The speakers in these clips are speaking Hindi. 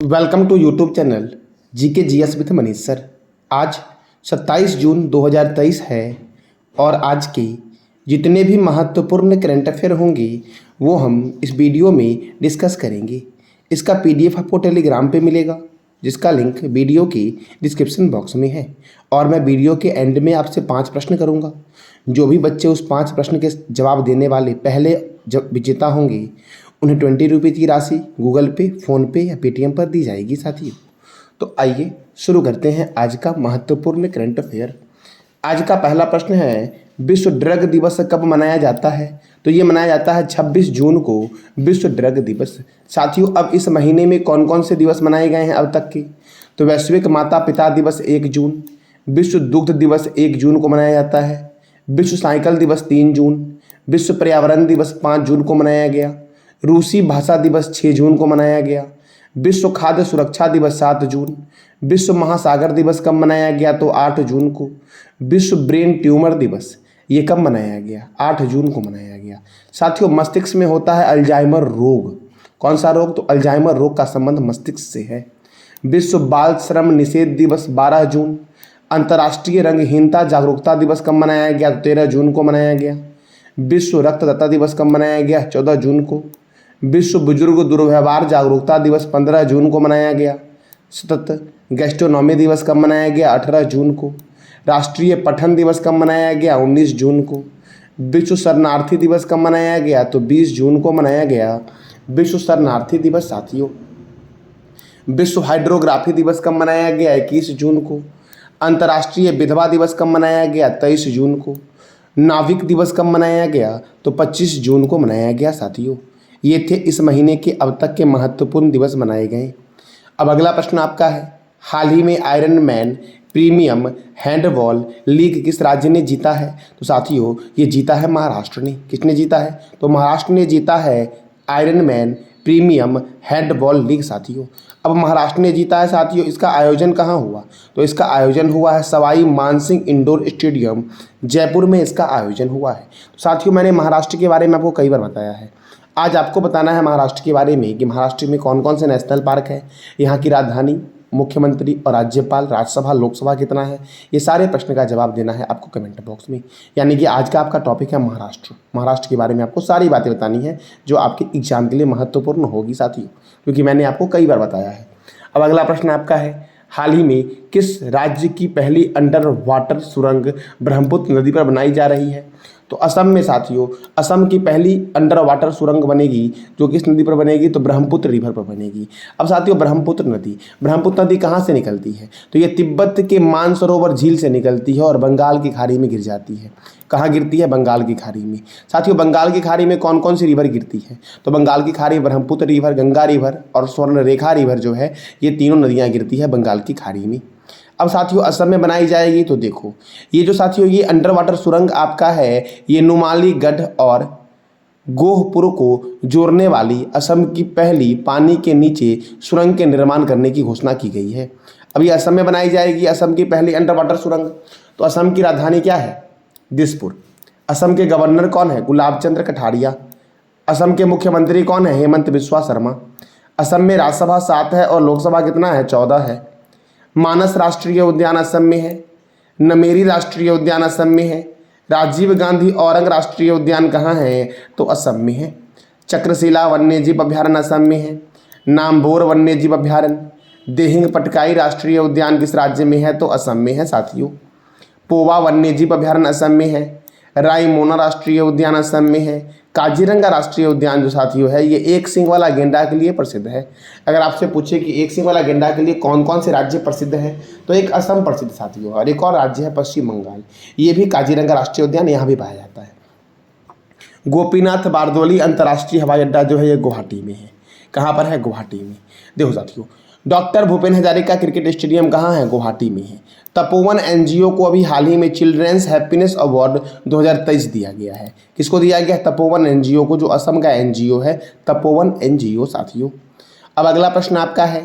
Welcome to YouTube channel GK GS with Manish sir. आज 27 जून 2023 है और आज की जितने भी महत्वपूर्ण करंट अफेयर होंगे वो हम इस वीडियो में डिस्कस करेंगे। इसका पीडीएफ आपको टेलीग्राम पे मिलेगा जिसका लिंक वीडियो की डिस्क्रिप्शन बॉक्स में है। और मैं वीडियो के एंड में आपसे 5 प्रश्न करूँगा। जो भी बच्चे उस 5 प्रश्न के जवाब देने वाले पहले जब विजेता होंगे उन्हें 20 रुपये की राशि गूगल पे, फ़ोनपे या पेटीएम पर दी जाएगी साथियों। तो आइए शुरू करते हैं आज का महत्वपूर्ण करंट अफेयर। आज का पहला प्रश्न है, विश्व ड्रग दिवस कब मनाया जाता है? तो ये मनाया जाता है 26 जून को विश्व ड्रग दिवस। साथियों, अब इस महीने में कौन कौन से दिवस मनाए गए हैं अब तक के? तो वैश्विक माता पिता दिवस 1 जून, विश्व दुग्ध दिवस 1 जून को मनाया जाता है, विश्व साइकिल दिवस 3 जून, विश्व पर्यावरण दिवस 5 जून को मनाया गया, रूसी भाषा दिवस 6 जून को मनाया गया, विश्व खाद्य सुरक्षा दिवस 7 जून, विश्व महासागर दिवस कब मनाया गया? तो 8 जून को। विश्व ब्रेन ट्यूमर दिवस ये कब मनाया गया? 8 जून को मनाया गया। साथियों, मस्तिष्क में होता है अल्जाइमर रोग। कौन सा रोग? तो अल्जाइमर रोग का संबंध मस्तिष्क से है। विश्व बाल श्रम निषेध दिवस 12 जून। अंतर्राष्ट्रीय रंगहीनता जागरूकता दिवस कब मनाया गया? तो 13 जून को मनाया गया। विश्व रक्तदाता दिवस कब मनाया गया? 14 जून को। विश्व बुजुर्ग दुर्व्यवहार जागरूकता दिवस 15 जून को मनाया गया। सतत गैस्ट्रोनॉमी दिवस कब मनाया गया? 18 जून को। राष्ट्रीय पठन दिवस कब मनाया गया? 19 जून को। विश्व शरणार्थी दिवस कब मनाया गया? तो 20 जून को मनाया गया विश्व शरणार्थी दिवस साथियों। विश्व हाइड्रोग्राफी दिवस कब मनाया गया? 21 जून को। अंतर्राष्ट्रीय विधवा दिवस कब मनाया गया? 23 जून को। नाविक दिवस कब मनाया गया? तो 25 जून को मनाया गया साथियों। ये थे इस महीने के अब तक के महत्वपूर्ण दिवस मनाए गए। अब अगला प्रश्न आपका है, हाल ही में iron man premium handball league किस राज्य ने जीता है? तो साथियों, ये जीता है महाराष्ट्र ने। किसने जीता है? तो महाराष्ट्र ने जीता है iron man premium handball league साथियों। अब महाराष्ट्र ने जीता है साथियों। इसका आयोजन कहाँ हुआ? तो इसका आयोजन हुआ है सवाई मानसिंह इंडोर स्टेडियम जयपुर में इसका आयोजन हुआ है। तो साथियों, मैंने महाराष्ट्र के बारे में आपको कई बार बताया है। आज आपको बताना है महाराष्ट्र के बारे में कि महाराष्ट्र में कौन कौन से नेशनल पार्क है, यहाँ की राजधानी, मुख्यमंत्री और राज्यपाल, राज्यसभा लोकसभा कितना है। ये सारे प्रश्न का जवाब देना है आपको कमेंट बॉक्स में। यानी कि आज का आपका टॉपिक है महाराष्ट्र। महाराष्ट्र के बारे में आपको सारी बातें बतानी है जो आपके एग्जाम के लिए महत्वपूर्ण होगी साथियों, क्योंकि मैंने आपको कई बार बताया है। अब अगला प्रश्न आपका है, हाल ही में किस राज्य की पहली अंडर वाटर सुरंग ब्रह्मपुत्र नदी पर बनाई जा रही है? तो असम में साथियों, असम की पहली अंडर वाटर सुरंग बनेगी जो किस नदी पर बनेगी? तो ब्रह्मपुत्र रिवर पर बनेगी। अब साथियों, ब्रह्मपुत्र नदी कहाँ से निकलती है? तो ये तिब्बत के मानसरोवर झील से निकलती है और बंगाल की खाड़ी में गिर जाती है। कहाँ गिरती है? बंगाल की खाड़ी में। साथियों, बंगाल की खाड़ी में कौन कौन सी रिवर गिरती है? तो बंगाल की खाड़ी ब्रह्मपुत्र रिवर, गंगा रिवर और स्वर्ण रेखा रिवर जो है, ये तीनों नदियाँ गिरती है बंगाल की खाड़ी में। अब साथियों, असम में बनाई जाएगी। तो देखो, ये जो साथियों ये अंडर वाटर सुरंग आपका है, ये नुमालीगढ़ और गोहपुर को जोड़ने वाली असम की पहली पानी के नीचे सुरंग के निर्माण करने की घोषणा की गई है। अब ये असम में बनाई जाएगी, असम की पहली अंडर वाटर सुरंग। तो असम की राजधानी क्या है? दिसपुर। असम के गवर्नर कौन है? गुलाब चंद्र कटारिया। असम के मुख्यमंत्री कौन है? हेमंत बिस्वा शर्मा। असम में राज्यसभा 7 है और लोकसभा कितना है? 14 है। मानस राष्ट्रीय उद्यान असम में है। नमेरी राष्ट्रीय उद्यान असम में है। राजीव गांधी औरंग राष्ट्रीय उद्यान कहाँ है? तो असम में है। चक्रशिला वन्यजीव अभ्यारण्य असम में है। नामबोर वन्यजीव अभ्यारण्य। देहिंग पटकाई राष्ट्रीय उद्यान किस राज्य में है? तो असम में है साथियों। पोवा वन्यजीव अभ्यारण्य असम में है। रायमोना राष्ट्रीय उद्यान असम में है। काजीरंगा राष्ट्रीय उद्यान जो साथियों है, ये एक सींग वाला गेंडा के लिए प्रसिद्ध है। अगर आपसे पूछे कि एक सींग वाला गेंडा के लिए कौन कौन से राज्य प्रसिद्ध है, तो एक असम प्रसिद्ध साथियों, और एक और राज्य है पश्चिम बंगाल। ये भी काजीरंगा राष्ट्रीय उद्यान यहाँ भी पाया जाता है। गोपीनाथ बारदोली अंतर्राष्ट्रीय हवाई अड्डा जो है ये गुवाहाटी में है। कहाँ पर है? गुवाहाटी में। देखो साथियों, doctor Bhupen Hazarika cricket stadium कहाँ है? गुवाहाटी में है। तपोवन एनजीओ को अभी हाल ही में चिल्ड्रेंस हैप्पीनेस अवार्ड 2023 दिया गया है। किसको दिया गया? तपोवन एनजीओ को, जो असम का एनजीओ है, तपोवन एनजीओ साथियों। अब अगला प्रश्न आपका है,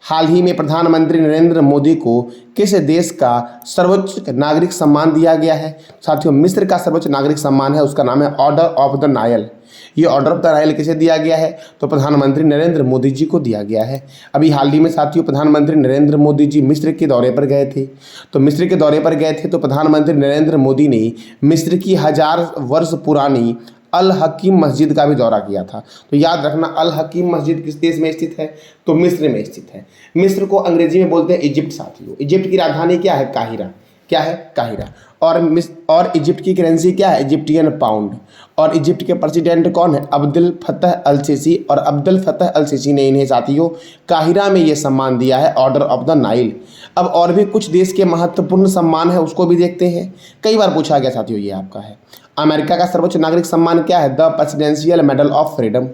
हाल ही में प्रधानमंत्री नरेंद्र मोदी को किस देश का सर्वोच्च नागरिक सम्मान दिया गया है? साथियों, मिस्र का सर्वोच्च नागरिक सम्मान है, उसका नाम है ऑर्डर ऑफ द नाइल। ये ऑर्डर ऑफ द नाइल किसे दिया गया है? तो प्रधानमंत्री नरेंद्र मोदी जी को दिया गया है। अभी हाल ही में साथियों प्रधानमंत्री नरेंद्र मोदी जी मिस्र के दौरे पर गए थे। तो मिस्र के दौरे पर गए थे तो प्रधानमंत्री नरेंद्र मोदी ने मिस्र की 1000 वर्ष पुरानी अल हकीम मस्जिद का भी दौरा किया था। तो याद रखना, अल हकीम मस्जिद किस देश में स्थित है? तो मिस्र में स्थित है। मिस्र को अंग्रेजी में बोलते हैं इजिप्ट साथियों। इजिप्ट की राजधानी क्या है? काहिरा। क्या है? काहिरा। और इजिप्ट की करेंसी क्या है? Egyptian pound. और इजिप्ट के प्रेसिडेंट कौन है? अब्दुल फतह अल सीसी। और अब्दुल फतह अल सीसी ने इन्हें साथियों काहिरा में ये सम्मान दिया है, ऑर्डर ऑफ द नाइल। अब और भी कुछ देश के महत्वपूर्ण सम्मान है, उसको भी देखते हैं। कई बार पूछा गया साथियों, ये आपका है। अमेरिका का सर्वोच्च नागरिक सम्मान क्या है? The presidential medal of freedom.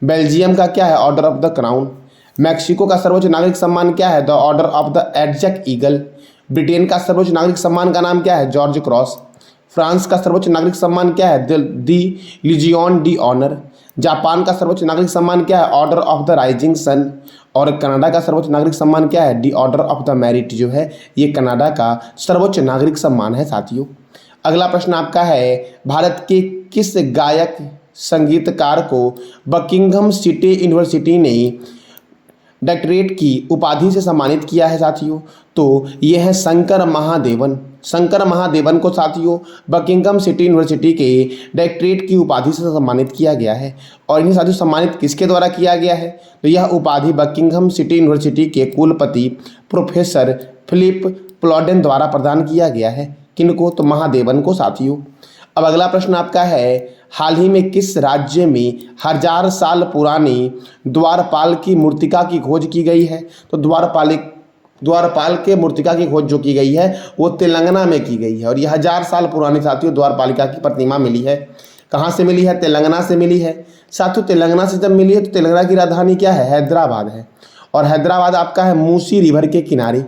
Belgium का क्या है? Order of the crown. Mexico का सर्वोच्च नागरिक सम्मान क्या है? द ऑर्डर ऑफ द एडजक ईगल। ब्रिटेन का सर्वोच्च नागरिक सम्मान का नाम क्या है? George cross. फ्रांस का सर्वोच्च नागरिक सम्मान क्या है? The Legion de Honour. Japan का सर्वोच्च नागरिक सम्मान क्या है? Order of the Rising Sun. और कनाडा का सर्वोच्च नागरिक सम्मान क्या है? The Order of the Merit जो है ये कनाडा का सर्वोच्च नागरिक सम्मान है साथियों। अगला प्रश्न आपका है, भारत के किस गायक संगीतकार को बकिंघम सिटी यूनिवर्सिटी ने डॉक्टरेट की उपाधि से सम्मानित किया है साथियों? तो ये है शंकर महादेवन। शंकर महादेवन को साथियों बकिंघम सिटी यूनिवर्सिटी के डॉक्टरेट की उपाधि से सम्मानित किया गया है। और इन्हें साथियों सम्मानित किसके द्वारा किया गया है? तो यह उपाधि बकिंघम सिटी यूनिवर्सिटी के कुलपति प्रोफेसर फिलिप प्लॉडेन द्वारा प्रदान किया गया है। किनको? तो महादेवन को साथियों। अब अगला प्रश्न आपका है, हाल ही में किस राज्य में 1000 साल पुरानी द्वारपाल की मूर्तिका की खोज की गई है? तो द्वारपाल के मूर्तिका की खोज जो की गई है वो तेलंगाना में की गई है। और यह 1000 साल पुरानी साथियों द्वारपालिका की प्रतिमा मिली है। कहाँ से मिली है? तेलंगाना से मिली है साथियों। तेलंगाना से जब मिली है तो तेलंगाना की राजधानी क्या है? हैदराबाद है। और हैदराबाद आपका है मूसी रिवर के किनारे।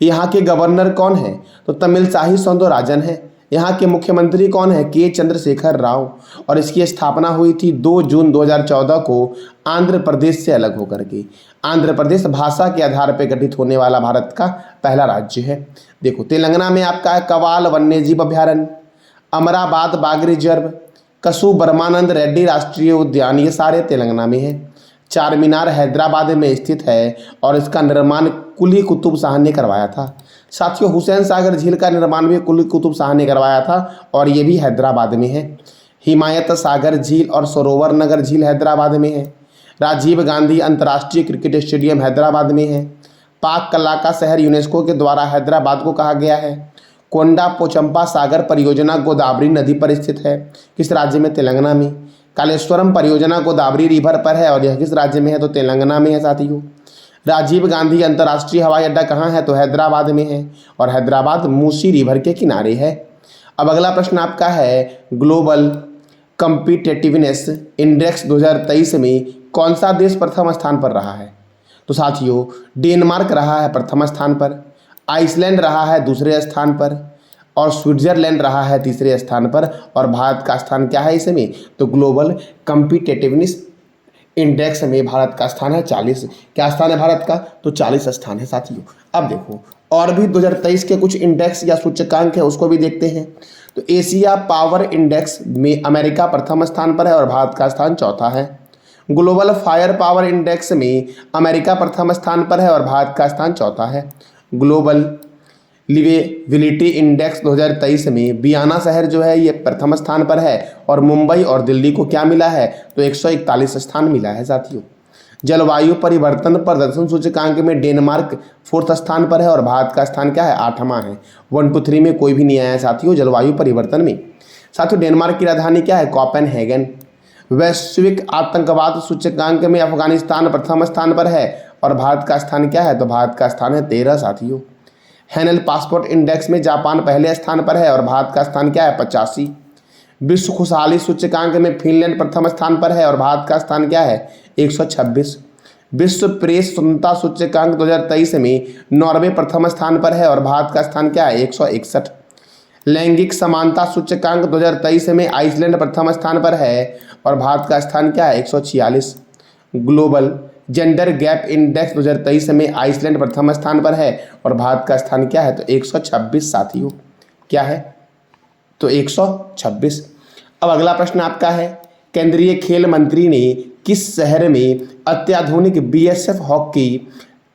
यहाँ के गवर्नर कौन है? तो तमिलसाई सौंदरराजन है। यहाँ के मुख्यमंत्री कौन है? के चंद्रशेखर राव। और इसकी स्थापना हुई थी 2 जून 2014 को आंध्र प्रदेश से अलग होकर के। आंध्र प्रदेश भाषा के आधार पर गठित होने वाला भारत का पहला राज्य है। देखो तेलंगाना में आपका है कवाल वन्यजीव अभ्यारण्य, अमराबाद बाघ रिजर्व, कसु ब्रह्मानंद रेड्डी राष्ट्रीय उद्यान, ये सारे तेलंगाना में है। चार मीनार हैदराबाद में स्थित है और इसका निर्माण कुली कुतुब शाह ने करवाया था साथियों। हुसैन सागर झील का निर्माण भी कुली कुतुब शाह ने करवाया था और ये भी हैदराबाद में है। हिमायत सागर झील और सरोवर नगर झील हैदराबाद में है। राजीव गांधी अंतर्राष्ट्रीय क्रिकेट स्टेडियम हैदराबाद में है। पाक कला का शहर यूनेस्को के द्वारा हैदराबाद को कहा गया है। कोंडा पोचंपा सागर परियोजना गोदावरी नदी पर स्थित है। किस राज्य में? तेलंगाना में। कालेश्वरम परियोजना गोदावरी रिवर पर है और यह किस राज्य में है? तो तेलंगाना में है साथियों। राजीव गांधी अंतर्राष्ट्रीय हवाई अड्डा कहाँ है? तो हैदराबाद में है और हैदराबाद मूसी रिवर के किनारे है। अब अगला प्रश्न आपका है, ग्लोबल कम्पिटिटिवनेस इंडेक्स 2023 में कौन सा देश प्रथम स्थान पर रहा है? तो साथियों डेनमार्क रहा है प्रथम स्थान पर, आइसलैंड रहा है दूसरे स्थान पर और स्विट्जरलैंड रहा है तीसरे स्थान पर। और भारत का स्थान क्या है इसमें? तो ग्लोबल कम्पिटिटिवनेस इंडेक्स में भारत का स्थान है 40। क्या स्थान है भारत का? तो 40 स्थान है साथियों। अब देखो और भी 2023 के कुछ इंडेक्स या सूचकांक है उसको भी देखते हैं। तो एशिया पावर इंडेक्स में अमेरिका प्रथम स्थान पर है और भारत का स्थान चौथा है। ग्लोबल फायर पावर इंडेक्स में अमेरिका प्रथम स्थान पर है और भारत का स्थान चौथा है। ग्लोबल लिवेबिलिटी इंडेक्स 2023 में बियाना शहर जो है ये प्रथम स्थान पर है और मुंबई और दिल्ली को क्या मिला है? तो 141 स्थान मिला है साथियों। जलवायु परिवर्तन प्रदर्शन सूचकांक में डेनमार्क 4th स्थान पर है और भारत का स्थान क्या है? 8वां है। 1 2 3 में कोई भी नहीं आया है साथियों जलवायु परिवर्तन में। साथियों डेनमार्क की राजधानी क्या है? कोपेनहेगन। वैश्विक आतंकवाद सूचकांक में अफगानिस्तान प्रथम स्थान पर है और भारत का स्थान क्या है? तो भारत का स्थान है 13 साथियों। हैनल पासपोर्ट इंडेक्स में जापान पहले स्थान पर है और भारत का स्थान क्या है? 85। विश्व खुशहाली सूचकांक में फिनलैंड प्रथम स्थान पर है और भारत का स्थान क्या है? 126। विश्व प्रेस स्वतंत्रता सूचकांक 2023 में नॉर्वे प्रथम स्थान पर है और भारत का स्थान क्या है? 161। लैंगिक समानता सूचकांक 2023 में आइसलैंड प्रथम स्थान पर है और भारत का स्थान क्या है? 146। ग्लोबल जेंडर गैप इंडेक्स 2023 में आइसलैंड प्रथम स्थान पर है और भारत का स्थान क्या है? तो 126 साथियों। क्या है? तो 126। अब अगला प्रश्न आपका है, केंद्रीय खेल मंत्री ने किस शहर में अत्याधुनिक बीएसएफ हॉकी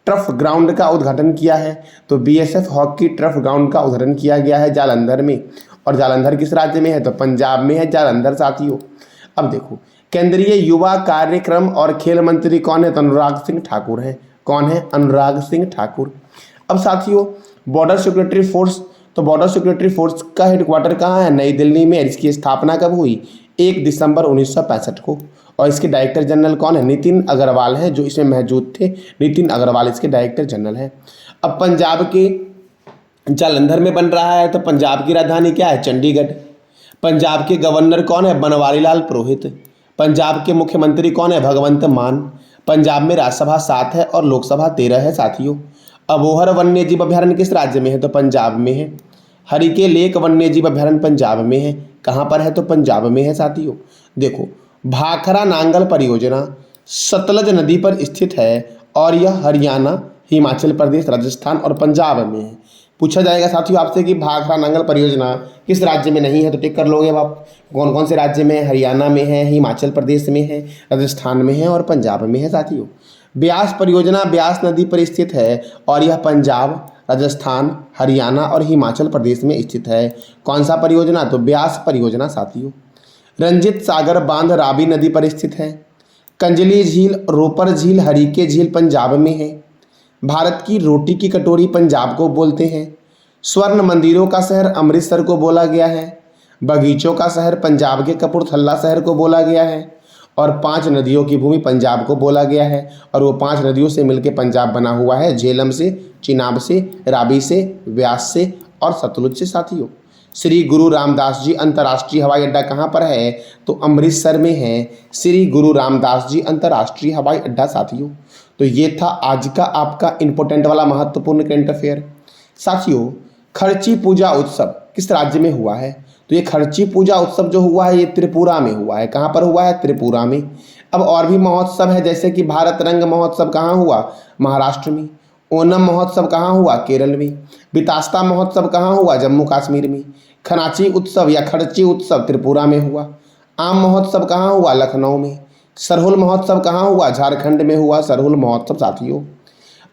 टर्फ ग्राउंड का उद्घाटन किया है? तो बीएसएफ हॉकी टर्फ ग्राउंड का उद्घाटन किया गया है जालंधर में। और जालंधर किस राज्य में है? तो पंजाब में है जालंधर साथियों। अब देखो, केंद्रीय युवा कार्यक्रम और खेल मंत्री कौन है? तो अनुराग सिंह ठाकुर हैं। कौन है? अनुराग सिंह ठाकुर। अब साथियों, बॉर्डर सिक्योरिटी फोर्स, तो बॉर्डर सिक्योरिटी फोर्स का हेडक्वार्टर कहाँ है? नई दिल्ली में। इसकी स्थापना कब हुई? 1 दिसंबर 1965 को। और इसके डायरेक्टर जनरल कौन है? नितिन अग्रवाल हैं, जो इसमें मौजूद थे। नितिन अग्रवाल इसके डायरेक्टर जनरल हैं। अब पंजाब के जालंधर में बन रहा है, तो पंजाब की राजधानी क्या है? चंडीगढ़। पंजाब के गवर्नर कौन है? बनवारी लाल पुरोहित। पंजाब के मुख्यमंत्री कौन है? भगवंत मान। पंजाब में राज्यसभा 7 है और लोकसभा 13 है साथियों। अबोहर वन्य जीव अभयारण्य किस राज्य में है? तो पंजाब में है। हरिके लेक वन्य जीव अभयारण्य पंजाब में है। कहाँ पर है? तो पंजाब में है साथियों। देखो, भाखड़ा नांगल परियोजना सतलज नदी पर स्थित है और यह हरियाणा, हिमाचल प्रदेश, राजस्थान और पंजाब में है। पूछा जाएगा साथियों आपसे कि भाखड़ा नांगल परियोजना किस राज्य में नहीं है, तो टिक कर लोगे अब आप। कौन कौन से राज्य में है? हरियाणा में है, हिमाचल प्रदेश में है, राजस्थान में है और पंजाब में है साथियों। ब्यास परियोजना ब्यास नदी पर स्थित है और यह पंजाब, राजस्थान, हरियाणा और हिमाचल प्रदेश में स्थित है। कौन सा परियोजना? तो ब्यास परियोजना साथियों। रंजित सागर बांध रावी नदी पर स्थित है। कंजली झील, रोपर झील, हरीके झील पंजाब में है। भारत की रोटी की कटोरी पंजाब को बोलते हैं। स्वर्ण मंदिरों का शहर अमृतसर को बोला गया है। बगीचों का शहर पंजाब के कपूरथला शहर को बोला गया है। और 5 नदियों की भूमि पंजाब को बोला गया है। और वो 5 नदियों से मिलकर पंजाब बना हुआ है, झेलम से, चिनाब से, रावी से, व्यास से और सतलुज से साथियों। श्री गुरु रामदास जी अंतर्राष्ट्रीय हवाई अड्डा कहाँ पर है? तो अमृतसर में है श्री गुरु रामदास जी अंतर्राष्ट्रीय हवाई अड्डा साथियों। तो ये था आज का आपका इंपॉर्टेंट वाला महत्वपूर्ण करंट अफेयर साथियों। खर्ची पूजा उत्सव किस राज्य में हुआ है? तो ये खर्ची पूजा उत्सव जो हुआ है ये त्रिपुरा में हुआ है। कहाँ पर हुआ है? त्रिपुरा में। अब और भी महोत्सव है, जैसे कि भारत रंग महोत्सव कहाँ हुआ? महाराष्ट्र में। ओनम महोत्सव कहाँ हुआ? केरल में। बितास्ता महोत्सव कहाँ हुआ? जम्मू कश्मीर में। खनाची उत्सव या खर्ची उत्सव त्रिपुरा में हुआ। आम महोत्सव कहाँ हुआ? लखनऊ में। सरहुल महोत्सव कहाँ हुआ? झारखंड में हुआ सरहुल महोत्सव साथियों।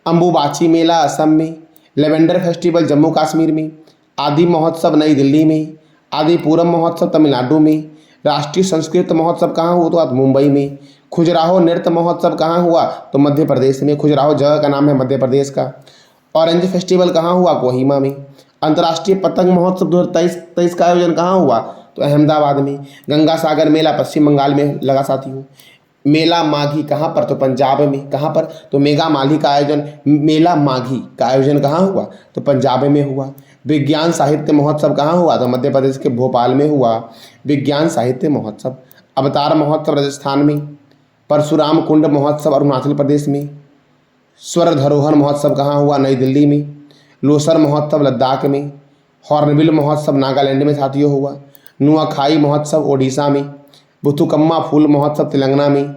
अम्बुबाची मेला असम में। लेवेंडर फेस्टिवल जम्मू कश्मीर में। आदि महोत्सव नई दिल्ली में। आदि पूरम महोत्सव तमिलनाडु में। राष्ट्रीय संस्कृत महोत्सव कहाँ हुआ? तो मुंबई में। खजुराहो नृत्य महोत्सव कहाँ हुआ? तो मध्य प्रदेश में। खजुराहो जगह का नाम है मध्य प्रदेश का। ऑरेंज फेस्टिवल कहाँ हुआ? कोहिमा में। अंतर्राष्ट्रीय पतंग महोत्सव 2023 का आयोजन कहाँ हुआ? तो अहमदाबाद में। गंगा सागर मेला पश्चिम बंगाल में लगा साथियों। मेला माघी कहाँ पर? तो पंजाब में। कहाँ पर? तो मेला माघी का आयोजन कहाँ हुआ? तो पंजाब में हुआ। विज्ञान साहित्य महोत्सव कहाँ हुआ? तो मध्य प्रदेश के भोपाल में हुआ विज्ञान साहित्य महोत्सव। अवतार महोत्सव राजस्थान में। परशुराम कुंड महोत्सव अरुणाचल प्रदेश में। स्वर धरोहर महोत्सव कहाँ हुआ? नई दिल्ली में। लोसर महोत्सव लद्दाख में। हॉर्नबिल महोत्सव नागालैंड में साथियों हुआ। नुआखाई महोत्सव ओडिशा में। बुथुकम्मा फूल महोत्सव तेलंगाना में।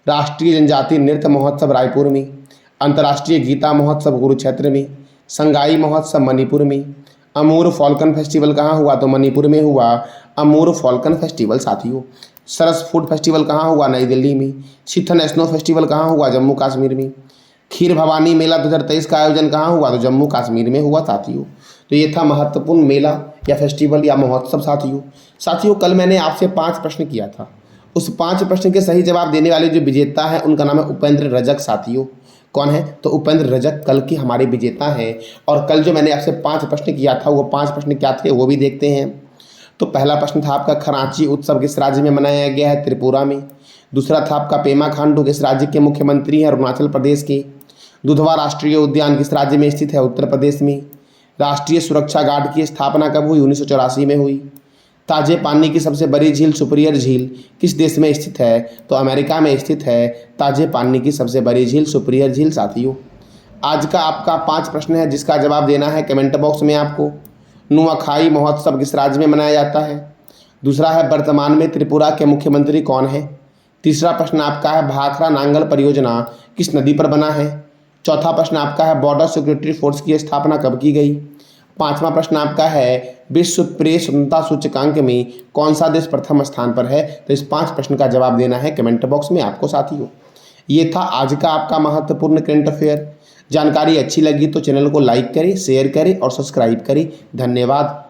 राष्ट्रीय जनजातीय नृत्य महोत्सव रायपुर में। अंतर्राष्ट्रीय गीता महोत्सव कुरुक्षेत्र में। संगाई महोत्सव मणिपुर में। अमूर फॉल्कन फेस्टिवल कहाँ हुआ? तो मणिपुर में हुआ अमूर फॉल्कन फेस्टिवल साथियों। सरस फूड फेस्टिवल कहाँ हुआ? नई दिल्ली में। शिथन स्नो फेस्टिवल कहाँ हुआ? जम्मू कश्मीर में। खीर भवानी मेला 2023 का आयोजन कहाँ हुआ? तो जम्मू कश्मीर में हुआ साथियों। तो ये था महत्वपूर्ण मेला या फेस्टिवल या महोत्सव साथियों। कल मैंने आपसे 5 प्रश्न किया था। उस 5 प्रश्न के सही जवाब देने वाले जो विजेता है उनका नाम है उपेंद्र रजक साथियों। कौन है? तो उपेंद्र रजक कल के हमारे विजेता हैं। और कल जो मैंने आपसे 5 प्रश्न किया था वो 5 प्रश्न क्या थे वो भी देखते हैं। तो पहला प्रश्न था आपका खरांची उत्सव किस राज्य में मनाया गया है? त्रिपुरा में। दूसरा था आपका पेमा खांडू किस राज्य के मुख्यमंत्री हैं? अरुणाचल प्रदेश के। दुधवा राष्ट्रीय उद्यान किस राज्य में स्थित है? उत्तर प्रदेश में। राष्ट्रीय सुरक्षा गार्ड की स्थापना कब हुई? 1984 में हुई। ताजे पानी की सबसे बड़ी झील सुपीरियर झील किस देश में स्थित है? तो अमेरिका में स्थित है ताजे पानी की सबसे बड़ी झील सुपीरियर झील साथियों। आज का आपका 5 प्रश्न है जिसका जवाब देना है कमेंट बॉक्स में आपको। नुआखाई महोत्सव किस राज्य में मनाया जाता है? दूसरा है वर्तमान में त्रिपुरा के मुख्यमंत्री कौन है? तीसरा प्रश्न आपका है भाखड़ा नांगल परियोजना किस नदी पर बना है? चौथा प्रश्न आपका है बॉर्डर सिक्योरिटी फोर्स की स्थापना कब की गई? 5वां प्रश्न आपका है, विश्व प्रेस स्वतंत्रता सूचकांक में कौन सा देश प्रथम स्थान पर है? तो इस 5 प्रश्न का जवाब देना है कमेंट बॉक्स में आपको साथियों। ये था आज का आपका महत्वपूर्ण करंट अफेयर। जानकारी अच्छी लगी तो चैनल को लाइक करें, शेयर करें और सब्सक्राइब करें। धन्यवाद।